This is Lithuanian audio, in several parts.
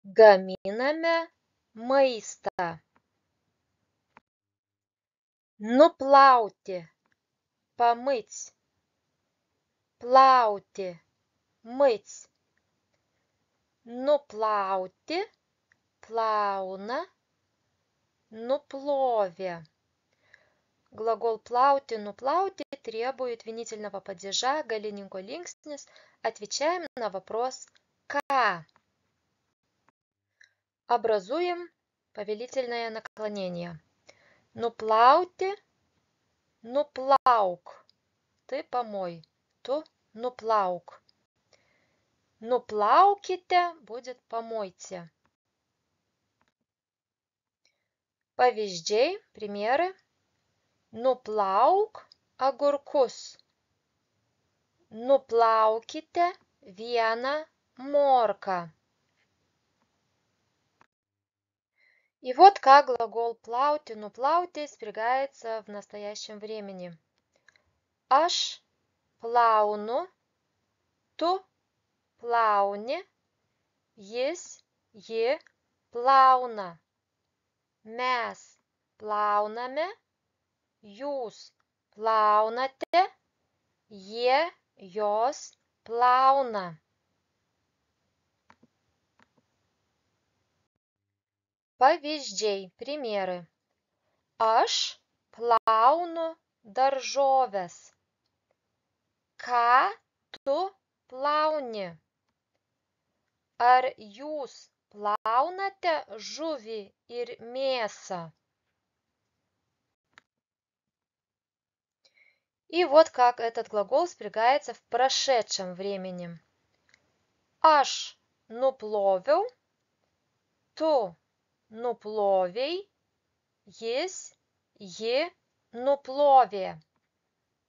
Gaminame maistą. Nuplauti, pamыть. Plauti, мыть. Nuplauti, plauna, nuplovė. Глагол плауti, nuplauti требует винительного падежа, голенинко линкснис. Отвечаем на вопрос «ка». Образуем повелительное наклонение. Nuplauti, nuplauk. Ты помой. Tu nuplauk. Nuplaukite будет помойте. Pavyzdžiai, примеры. Nuplauk agurkus. Nuplaukite vieną morką. И вот как глагол плauti, nuplauti спрягается в настоящем времени. Aš plaunu, tu plauni, jis, ji plauna. Mes plauname, jūs plaunate, jie, jos plauna. Pavyzdžiai, примеры. Aš plaunu daržoves. Ką tu plauni? Ar jūs plaunate žuvį ir mėsą? И вот как этот глагол спрягается в прошедшем времени. Aš nuploviau, tu nuplovei, jis, ji nuplovė.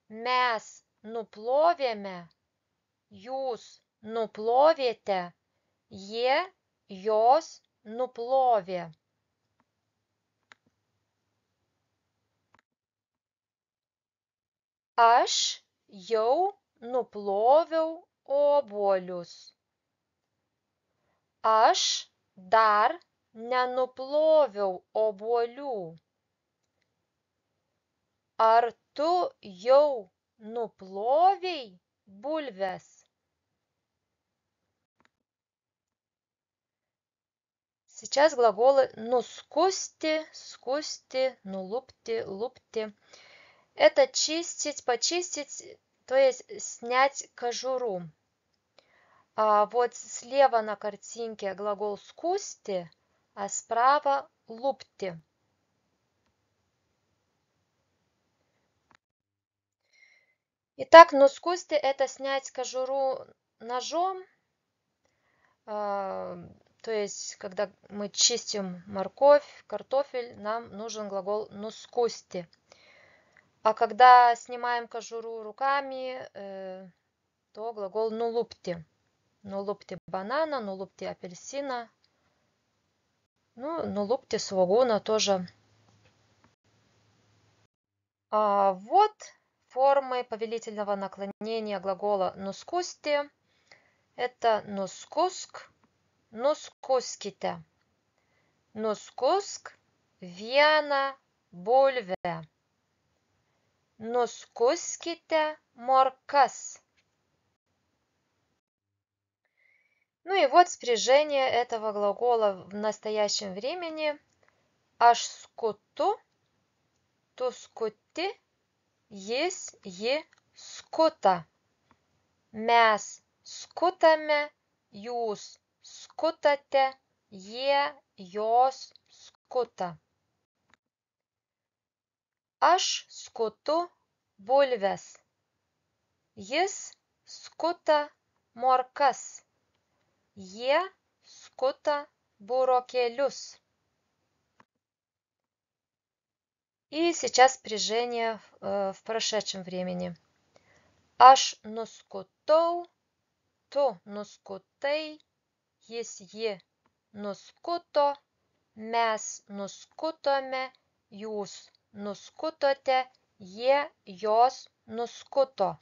Mes nuplovėme, jūs nuplovėte, jie, jos nuplovė. Aš jau nuploviau obuolius. Aš dar nenuploviau obuolių. Ar tu jau nuplovei bulves? Сейчас глаголы нускусти, скусти, нулупти, лупти. Это чистить, почистить, то есть снять кожуру. А вот слева на картинке глагол скусти, а справа лупти. Итак, нускусти это снять кожуру ножом. То есть, когда мы чистим морковь, картофель, нам нужен глагол нускусти. А когда снимаем кожуру руками, то глагол нулупти. Нулупти банана, нулупти апельсина. Ну, нулупти свогуна тоже. Вот формы повелительного наклонения глагола нускусти. Это нускуск, нускуските. Нускуск, viena bulvė. Nuskuskite morkas. Ну и вот спряжение этого глагола в настоящем времени. Aš skutu, tu skuti, jis, ji skuta. Mes skutame, jūs skutate, jie, jos skuta. Aš skutu bulves. Jis skuta morkas. Jie skuta бурокėlius. И сейчас спряжение в прошедшем времени. Aš nuskutau, tu nuskutai, jis, ji nuskuto, mes nuskutome, jūs nuskutote, jie, jos nuskuto.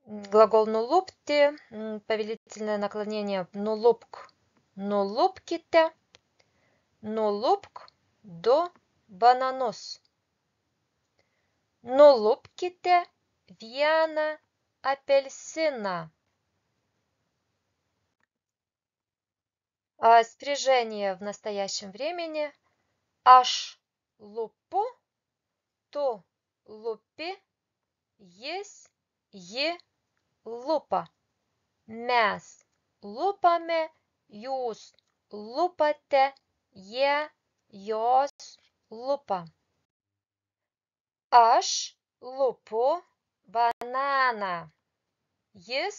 Глагол нулупти, повелительное наклонение нулупк, нулупките, нулупк до бананос. Нулупките вяна апельсина. Спряжение в настоящем времени. Аш лупу, то лупи, есть е лупа. Mes lupame, jūs lupate, jie jos lupa. Aš lupu bananą. Jis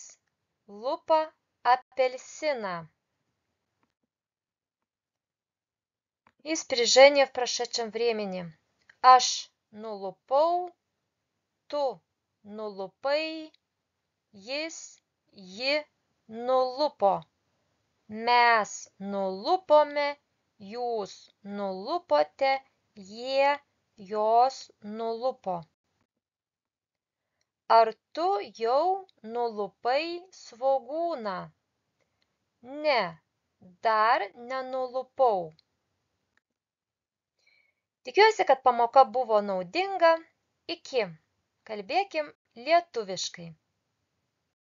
lupa апельсина. И спряжение в прошедшем времени. Aš nulupau, tu nulupai, jis, ji nulupo. Mes nulupome, jūs nulupote, jie, jos nulupo. Ar tu jau nulupai svogūną? Ne, dar nenulupau. Tikiuosi, kad pamoka buvo naudinga. Iki. Kalbėkim lietuviškai.